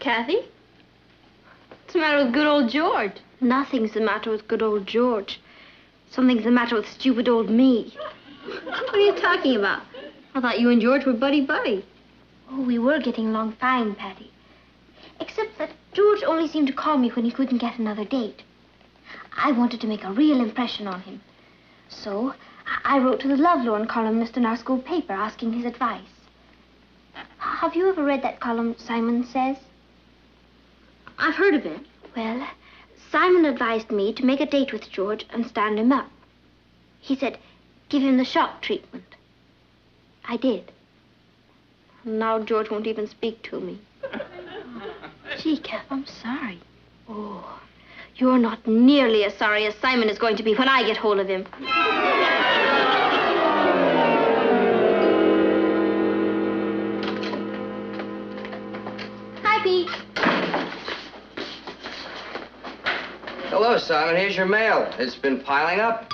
Cathy? What's the matter with good old George? Nothing's the matter with good old George. Something's the matter with stupid old me. What are you talking about? I thought you and George were buddy-buddy. Oh, we were getting along fine, Patty. Except that George only seemed to call me when he couldn't get another date. I wanted to make a real impression on him. So I wrote to the loverlorn columnist in our school paper asking his advice. Have you ever read that column, Simon Says? I've heard of it. Well, Simon advised me to make a date with George and stand him up. He said, give him the shock treatment. I did. Now George won't even speak to me. Gee, Kath, I'm sorry. Oh, you're not nearly as sorry as Simon is going to be when I get hold of him. Hi, Pete. Hello, Simon. Here's your mail. It's been piling up.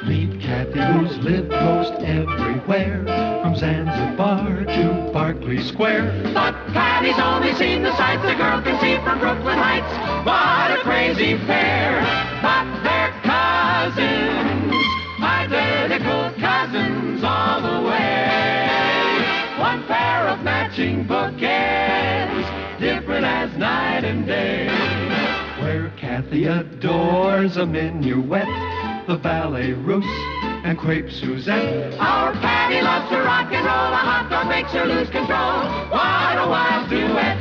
Meet Cathy, who's lived most everywhere, from Zanzibar to Berkeley Square. But Cathy's only seen the sights a girl can see from Brooklyn Heights. What a crazy pair! But they're cousins, identical cousins all the way. One pair of matching bookends, different as night and day. Where Cathy adores a minuet, the ballet russe, and crepe Suzette. Our Patty loves to rock and roll, a hot dog makes her lose control. What a wild duet,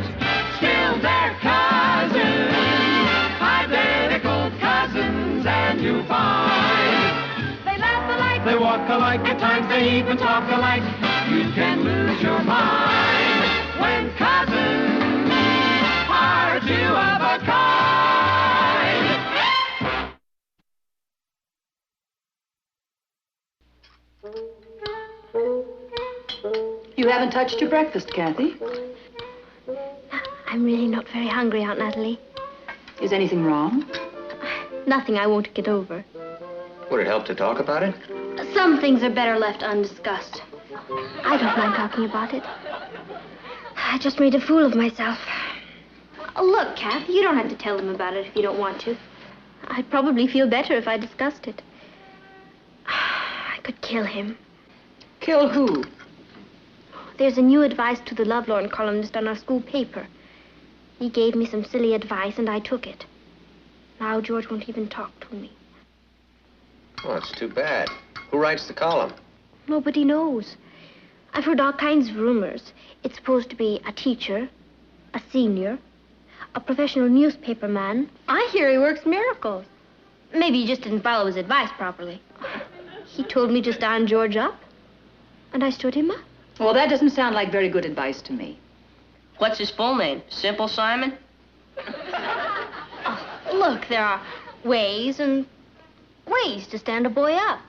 still they're cousins, identical cousins, and you find they laugh alike, they walk alike, at times they even talk alike. You can lose your mind when cousins are two of a kind. You haven't touched your breakfast, Cathy. I'm really not very hungry, Aunt Natalie. Is anything wrong? Nothing I won't get over. Would it help to talk about it? Some things are better left undiscussed. I don't mind talking about it. I just made a fool of myself. Look, Kath, you don't have to tell them about it if you don't want to. I'd probably feel better if I discussed it. I could kill him. Kill who? There's a new advice to the lovelorn columnist on our school paper. He gave me some silly advice, and I took it. Now George won't even talk to me. Oh, it's too bad. Who writes the column? Nobody knows. I've heard all kinds of rumors. It's supposed to be a teacher, a senior, a professional newspaper man. I hear he works miracles. Maybe he just didn't follow his advice properly. He told me to stand George up, and I stood him up. Well, that doesn't sound like very good advice to me. What's his full name? Simple Simon? Oh, look, there are ways and ways to stand a boy up.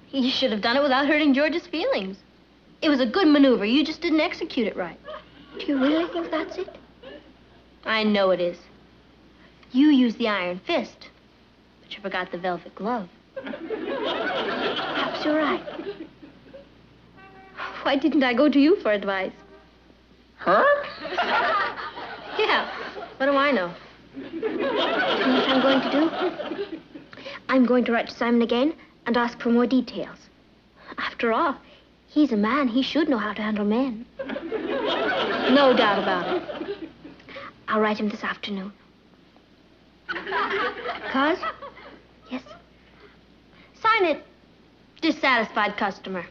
He should have done it without hurting George's feelings. It was a good maneuver. You just didn't execute it right. Do you really think that's it? I know it is. You used the iron fist, but you forgot the velvet glove. Perhaps you're right. Why didn't I go to you for advice? Huh? Yeah, what do I know? You know what I'm going to do? I'm going to write to Simon again and ask for more details. After all, he's a man. He should know how to handle men. No doubt about it. I'll write him this afternoon. Cuz? Yes? Sign it. Dissatisfied customer.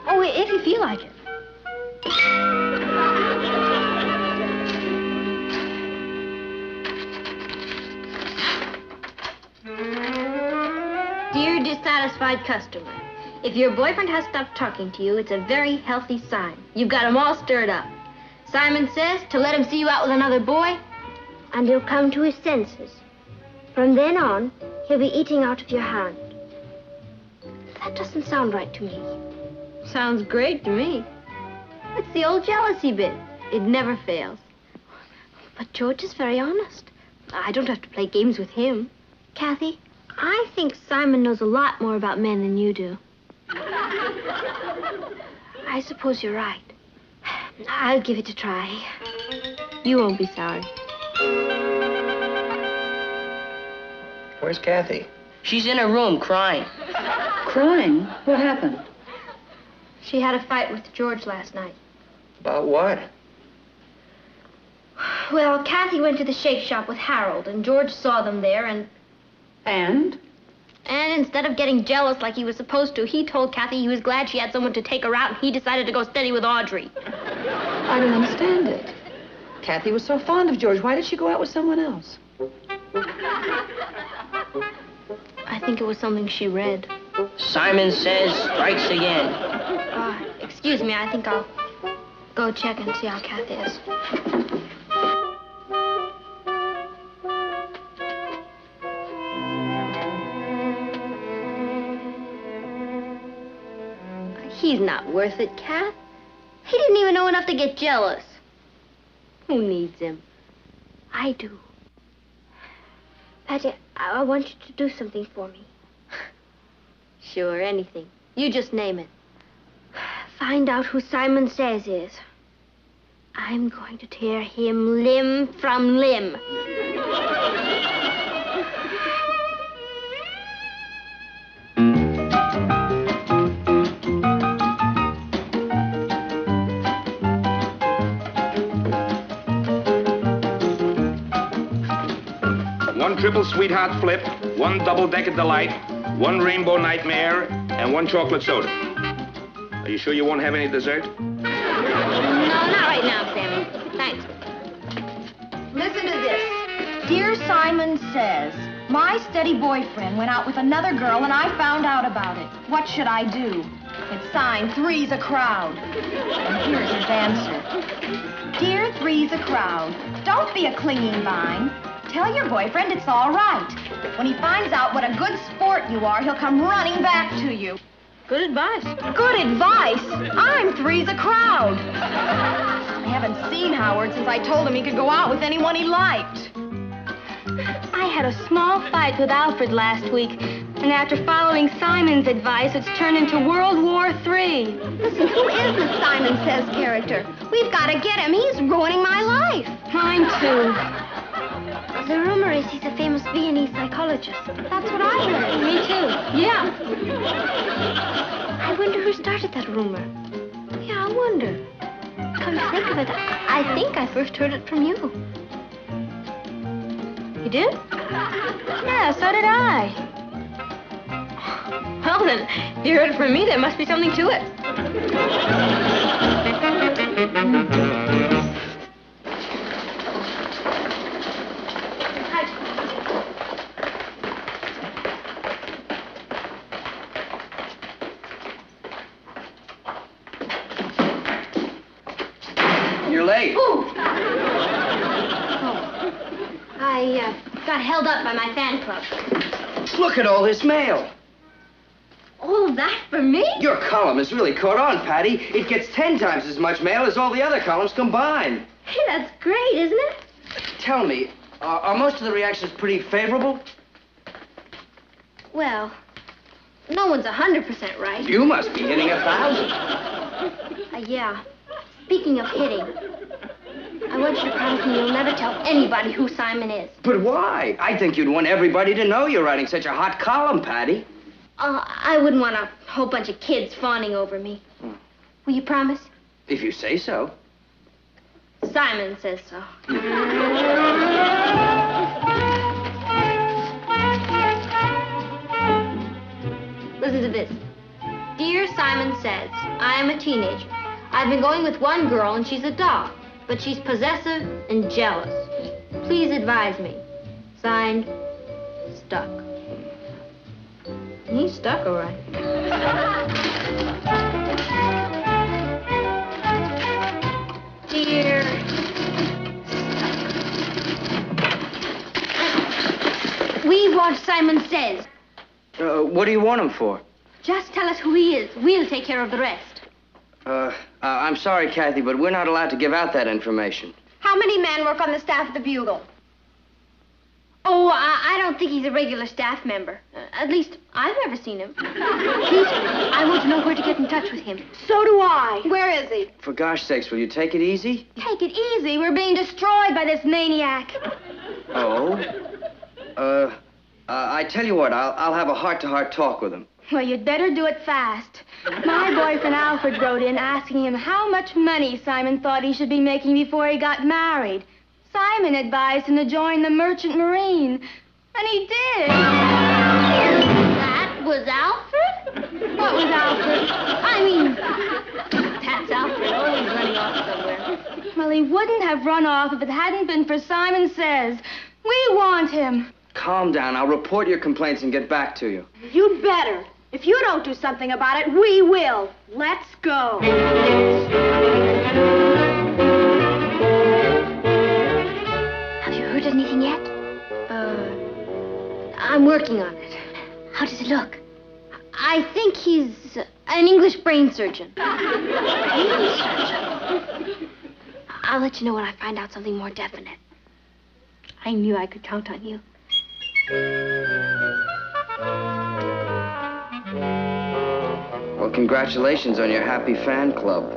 Oh, if you feel like it. Dear dissatisfied customer, if your boyfriend has stopped talking to you, it's a very healthy sign. You've got him all stirred up. Simon says to let him see you out with another boy, and he'll come to his senses. From then on, he'll be eating out of your hand. That doesn't sound right to me. Sounds great to me. It's the old jealousy bit. It never fails. But George is very honest. I don't have to play games with him. Cathy, I think Simon knows a lot more about men than you do. I suppose you're right. I'll give it a try. You won't be sorry. Where's Cathy? She's in her room crying. Crying? What happened? She had a fight with George last night. About what? Well, Cathy went to the shake shop with Harold, and George saw them there, and instead of getting jealous like he was supposed to, he told Cathy he was glad she had someone to take her out, and he decided to go steady with Audrey. I don't understand it. Cathy was so fond of George. Why did she go out with someone else? I think it was something she read. Simon Says strikes again. Excuse me, I think I'll go check and see how Cathy is. He's not worth it, Kath. He didn't even know enough to get jealous. Who needs him? I do. Patty, I want you to do something for me. Sure, anything. You just name it. Find out who Simon Says is. I'm going to tear him limb from limb. One triple sweetheart flip, one double-decker delight, one rainbow nightmare, and one chocolate soda. Are you sure you won't have any dessert? No, not right now, Sammy. Thanks. Listen to this. Dear Simon Says, my steady boyfriend went out with another girl and I found out about it. What should I do? It's signed Three's a Crowd. And here's his answer. Dear Three's a Crowd, don't be a clinging vine. Tell your boyfriend it's all right. When he finds out what a good sport you are, he'll come running back to you. Good advice. Good advice? I'm Three's a Crowd. I haven't seen Howard since I told him he could go out with anyone he liked. I had a small fight with Alfred last week, and after following Simon's advice, it's turned into World War III. Listen, who is this Simon Says character? We've got to get him. He's ruining my life. Mine, too. The rumor is he's a famous Viennese psychologist. That's what I heard. Me, too. Yeah. I wonder who started that rumor. Yeah, I wonder. Come to think of it, I think I first heard it from you. You did? Yeah, so did I. Well, then, if you heard it from me, there must be something to it. You're late. Ooh. I got held up by my fan club. Look at all this mail. All that for me? Your column has really caught on, Patty. It gets 10 times as much mail as all the other columns combined. Hey, that's great, isn't it? Tell me, are most of the reactions pretty favorable? Well, no one's 100% right. You must be hitting 1,000. Yeah. Speaking of hitting, I want you to promise me you'll never tell anybody who Simon is. But why? I think you'd want everybody to know you're writing such a hot column, Patty. I wouldn't want a whole bunch of kids fawning over me. Will you promise? If you say so. Simon says so. Listen to this. Dear Simon Says, I am a teenager. I've been going with one girl and she's a doll, but she's possessive and jealous. Please advise me. Signed, Stuck. He's stuck, all right. Dear Stuck. We want Simon Says. What do you want him for? Just tell us who he is. We'll take care of the rest. I'm sorry, Cathy, but we're not allowed to give out that information. How many men work on the staff of the Bugle? Oh, I don't think he's a regular staff member. At least, I've never seen him. Pete, I want to know where to get in touch with him. So do I. Where is he? For gosh sakes, will you take it easy? Take it easy. We're being destroyed by this maniac. Oh? I tell you what, I'll have a heart-to-heart talk with him. Well, you'd better do it fast. My boyfriend Alfred wrote in asking him how much money Simon thought he should be making before he got married. Simon advised him to join the Merchant Marine, and he did. That was Alfred? What was Alfred? I mean, that's Alfred, always running off somewhere. Well, he wouldn't have run off if it hadn't been for Simon Says. We want him. Calm down. I'll report your complaints and get back to you. You'd better. If you don't do something about it, we will. Let's go. Have you heard anything yet? I'm working on it. How does it look? I think he's an English brain surgeon. Brain surgeon? I'll let you know when I find out something more definite. I knew I could count on you. Well, congratulations on your happy fan club.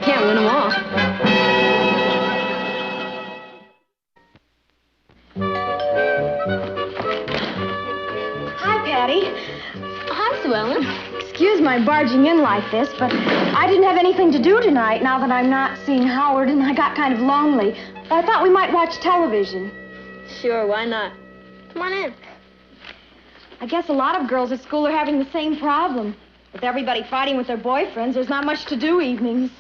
Can't win them all. Hi, Patty. Hi, Sue Ellen. Excuse my barging in like this, but I didn't have anything to do tonight now that I'm not seeing Howard, and I got kind of lonely. I thought we might watch television. Sure, why not? Come on in. I guess a lot of girls at school are having the same problem. With everybody fighting with their boyfriends, there's not much to do evenings.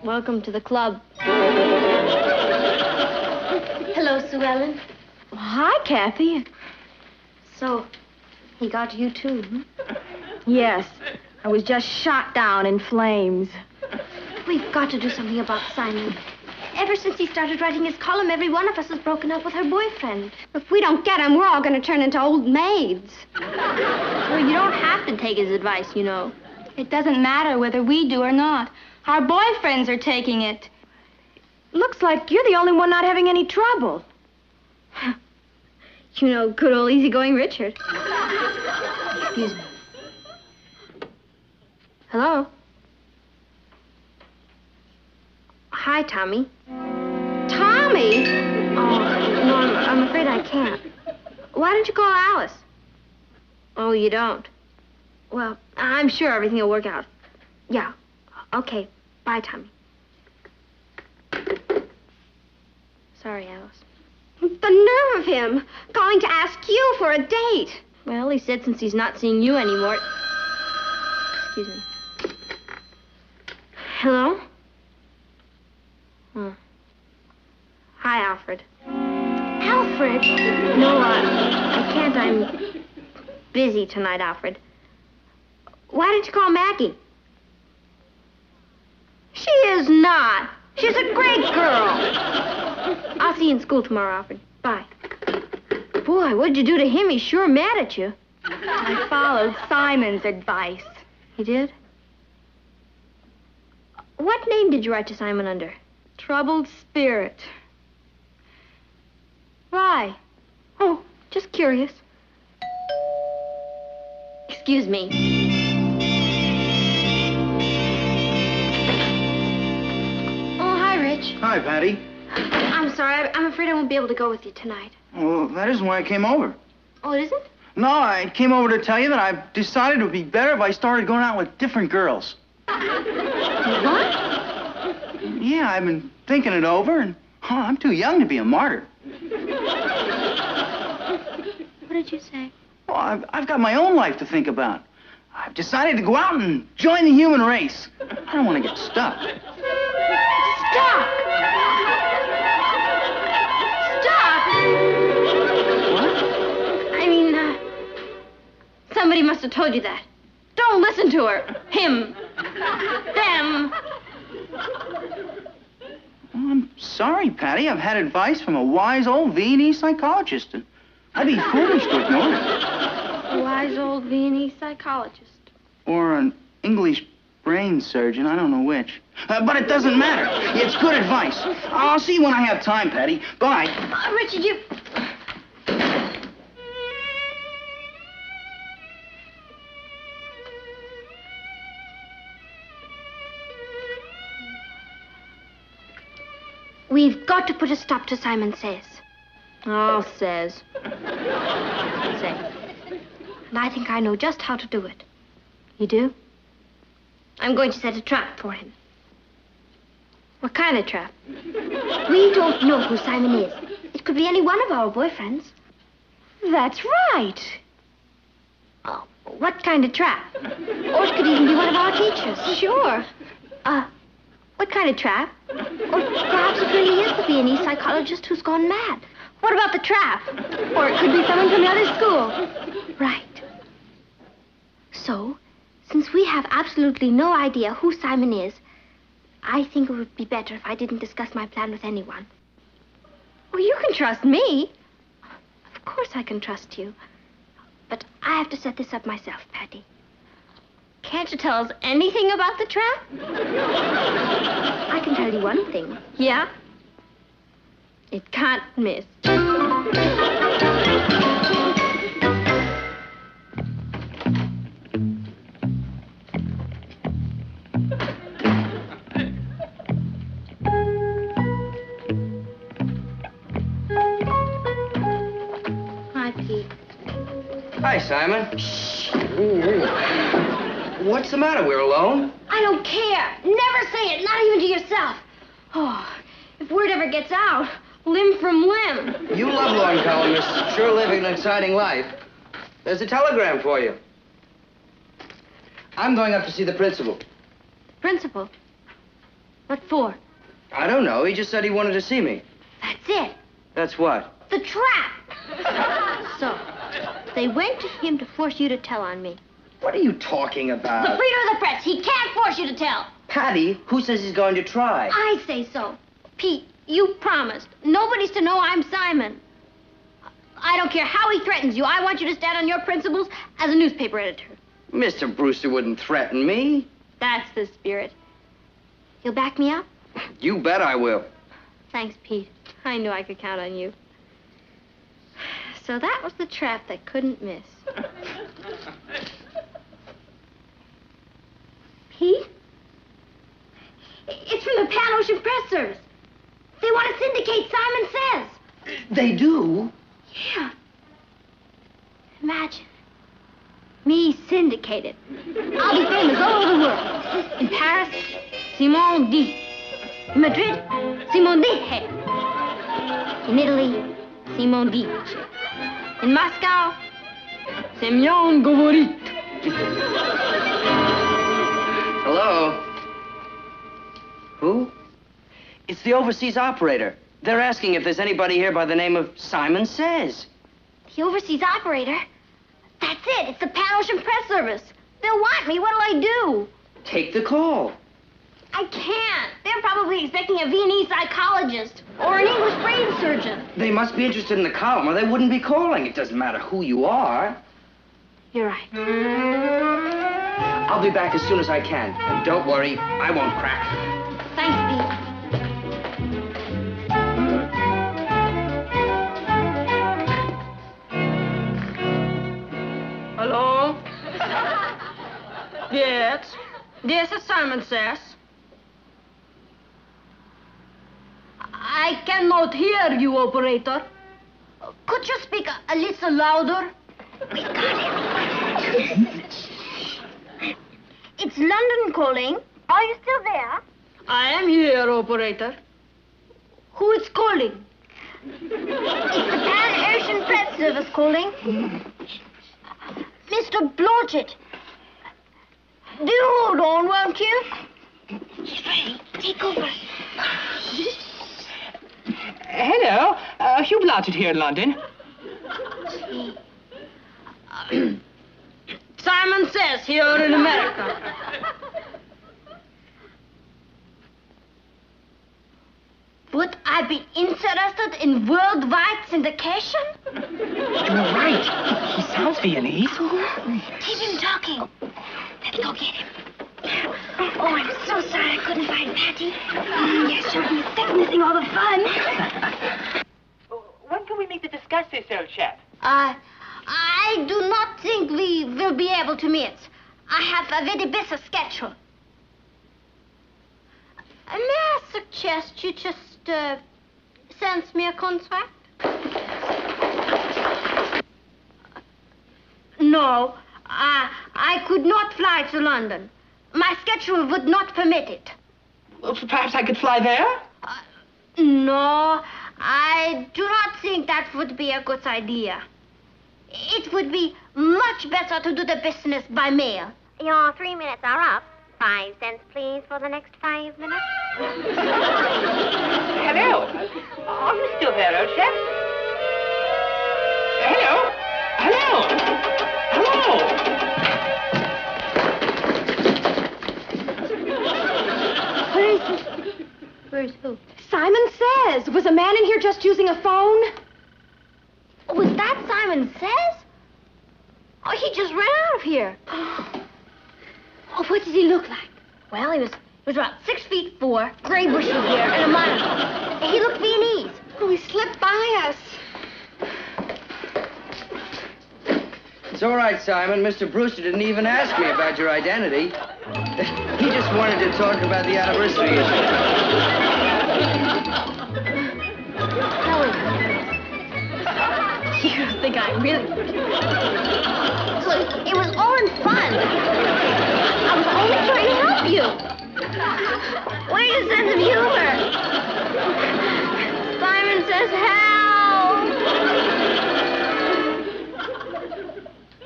Welcome to the club. Hello, Sue Ellen. Hi, Cathy. So, he got you too, hmm? Yes, I was just shot down in flames. We've got to do something about Simon. Ever since he started writing his column, every one of us has broken up with her boyfriend. If we don't get him, we're all going to turn into old maids. Well, you don't have to take his advice, you know. It doesn't matter whether we do or not. Our boyfriends are taking it. Looks like you're the only one not having any trouble. You know, good old easygoing Richard. Excuse me. Hello? Hi, Tommy. Tommy? Oh, no, I'm afraid I can't. Why don't you call Alice? Oh, you don't? Well, I'm sure everything will work out. Yeah. Okay. Bye, Tommy. Sorry, Alice. The nerve of him! Calling to ask you for a date! Well, he said since he's not seeing you anymore... Excuse me. Hello? Hi, Alfred. Alfred? No, I can't. I'm busy tonight, Alfred. Why didn't you call Maggie? She is not. She's a great girl. I'll see you in school tomorrow, Alfred. Bye. Boy, what'd you do to him? He's sure mad at you. I followed Simon's advice. He did? What name did you write to Simon under? Troubled spirit. Why? Oh, just curious. Excuse me. Oh, hi, Rich. Hi, Patty. I'm sorry. I'm afraid I won't be able to go with you tonight. Well, that isn't why I came over. Oh, it isn't? No, I came over to tell you that I've decided it would be better if I started going out with different girls. What? Yeah, I've been thinking it over, and I'm too young to be a martyr. What did you say? Well, I've got my own life to think about. I've decided to go out and join the human race. I don't want to get stuck. Stuck! What? I mean, somebody must have told you that. Don't listen to her. Him. Them. Well, I'm sorry, Patty. I've had advice from a wise old V&E psychologist, and I'd be foolish to ignore it. A wise old V&E psychologist. Or an English brain surgeon, I don't know which. But it doesn't matter. It's good advice. I'll see you when I have time, Patty. Bye. Richard, you... We've got to put a stop to Simon Says. Oh, Says. Say. And I think I know just how to do it. You do? I'm going to set a trap for him. What kind of trap? We don't know who Simon is. It could be any one of our boyfriends. That's right. Oh, what kind of trap? Or it could even be one of our teachers. Sure. What kind of trap? Or perhaps it really is the Viennese psychologist who's gone mad. What about the trap? Or it could be someone from the other school. Right. So, since we have absolutely no idea who Simon is, I think it would be better if I didn't discuss my plan with anyone. Well, you can trust me. Of course I can trust you. But I have to set this up myself, Patty. Can't you tell us anything about the trap? I can tell you one thing. Yeah? It can't miss. Hi, Pete. Hi, Simon. What's the matter? We're alone? I don't care. Never say it, not even to yourself. Oh, if word ever gets out, limb from limb. You loverlorn columnists sure living an exciting life. There's a telegram for you. I'm going up to see the principal. Principal? What for? I don't know. He just said he wanted to see me. That's it. That's what? The trap. So, they went to him to force you to tell on me. What are you talking about? The freedom of the press. He can't force you to tell. Patty, who says he's going to try? I say so. Pete, you promised. Nobody's to know I'm Simon. I don't care how he threatens you. I want you to stand on your principles as a newspaper editor. Mr. Brewster wouldn't threaten me. That's the spirit. You'll back me up? You bet I will. Thanks, Pete. I knew I could count on you. So that was the trap that couldn't miss. Pete? It's from the Pan Ocean Press Service. They want to syndicate Simon Says. They do? Yeah. Imagine. Me syndicated. I'll be famous all over the world. In Paris, Simon dit. In Madrid, Simon Dice. In Italy, Simon dice. In Moscow, Semyon Govorit. Hello? Who? It's the overseas operator. They're asking if there's anybody here by the name of Simon Says. The overseas operator? That's it. It's the Pan Ocean Press Service. They'll want me. What'll I do? Take the call. I can't. They're probably expecting a Viennese psychologist or an English brain surgeon. They must be interested in the column or they wouldn't be calling. It doesn't matter who you are. You're right. I'll be back as soon as I can. And don't worry, I won't crack. Thanks, Pete. Hello? Yes? This is Simon Says. I cannot hear you, operator. Could you speak a little louder? We got him. It's London calling. Are you still there? I am here, operator. Who is calling? It's the Pan Ocean Press Service calling. Mr. Blodgett. Do hold on, won't you? He's ready. Take over. Hello. Hugh Blodgett here in London. Simon Says here in America. Would I be interested in worldwide syndication? You're right. He sounds Viennese. Keep him talking. Let's go get him. Oh, I'm so sorry I couldn't find Patty. Yes, sure, he's second missing all the fun. When can we meet to discuss this, old chap? I do not think we will be able to meet. I have a very busy schedule. May I suggest you just send me a contract? No, I could not fly to London. My schedule would not permit it. Well, perhaps I could fly there? No, I do not think that would be a good idea. It would be much better to do the business by mail. Your 3 minutes are up. 5 cents, please, for the next 5 minutes. Hello. Are you still there, old chap? Hello? Hello? Hello? Where is he? Where's who? Simon Says. Was a man in here just using a phone? Oh, was that Simon Says? Oh, he just ran out of here. Oh, what did he look like? Well, he was about 6'4", gray bushy hair, and a monocle. He looked Viennese. Oh, he slipped by us. It's all right, Simon. Mr. Brewster didn't even ask me about your identity. He just wanted to talk about the anniversary issue. You think I'm really... Look, it was all in fun. I was only trying to help you. Where's your sense of humor? Simon Says help.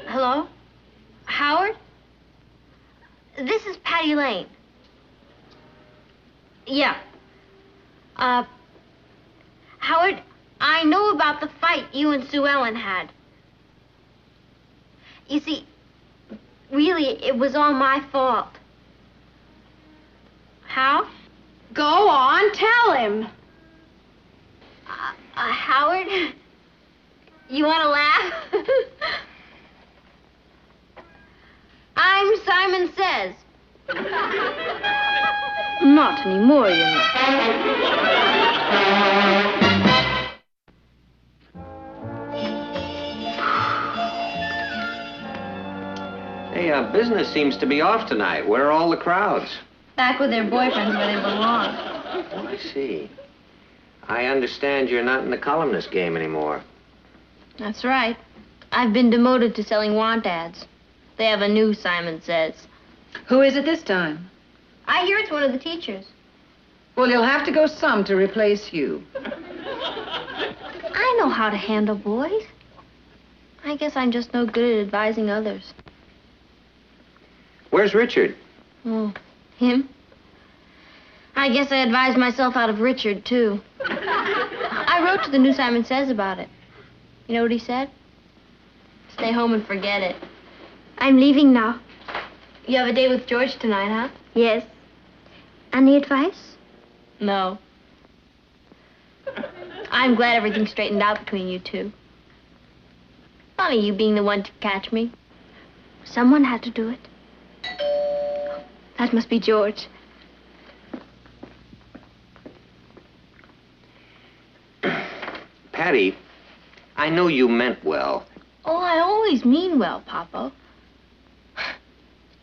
Hello? Howard? This is Patty Lane. Yeah. Howard, I know about the fight you and Sue Ellen had. You see, really, it was all my fault. How? Go on, tell him. Howard, you want to laugh? I'm Simon Says. Not anymore, you know. Hey, business seems to be off tonight. Where are all the crowds? Back with their boyfriends where they belong. Oh, I see. I understand you're not in the columnist game anymore. That's right. I've been demoted to selling want ads. They have a new Simon Says. Who is it this time? I hear it's one of the teachers. Well, you'll have to go some to replace you. I know how to handle boys. I guess I'm just no good at advising others. Where's Richard? Oh, him? I guess I advised myself out of Richard, too. I wrote to the new Simon Says about it. You know what he said? Stay home and forget it. I'm leaving now. You have a date with George tonight, huh? Yes. Any advice? No. I'm glad everything's straightened out between you two. Funny you being the one to catch me. Someone had to do it. That must be George. Patty, I know you meant well. Oh, I always mean well, Papa.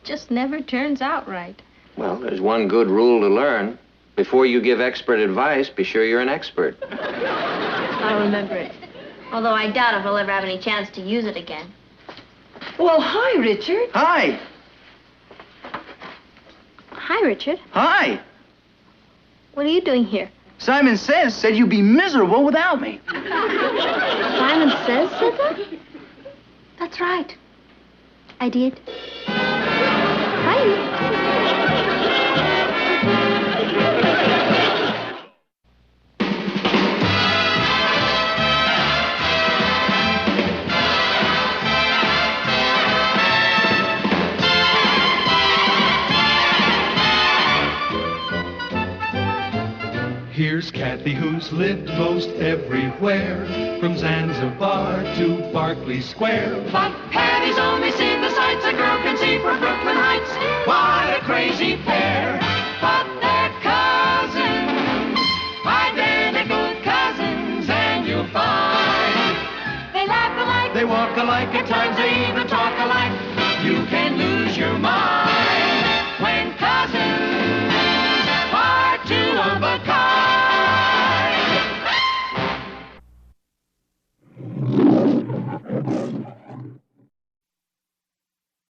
Just never turns out right. Well, there's one good rule to learn. Before you give expert advice, be sure you're an expert. I'll remember it. Although I doubt if I'll ever have any chance to use it again. Well, hi, Richard. Hi. Hi, Richard. Hi. What are you doing here? Simon said you'd be miserable without me. Simon said that? That's right. I did. Hi. Here's Cathy, who's lived most everywhere, from Zanzibar to Berkeley Square. But Patty's only seen the sights a girl can see from Brooklyn Heights. What a crazy pair. they walk alike, at times they even talk alike. You can lose your mind.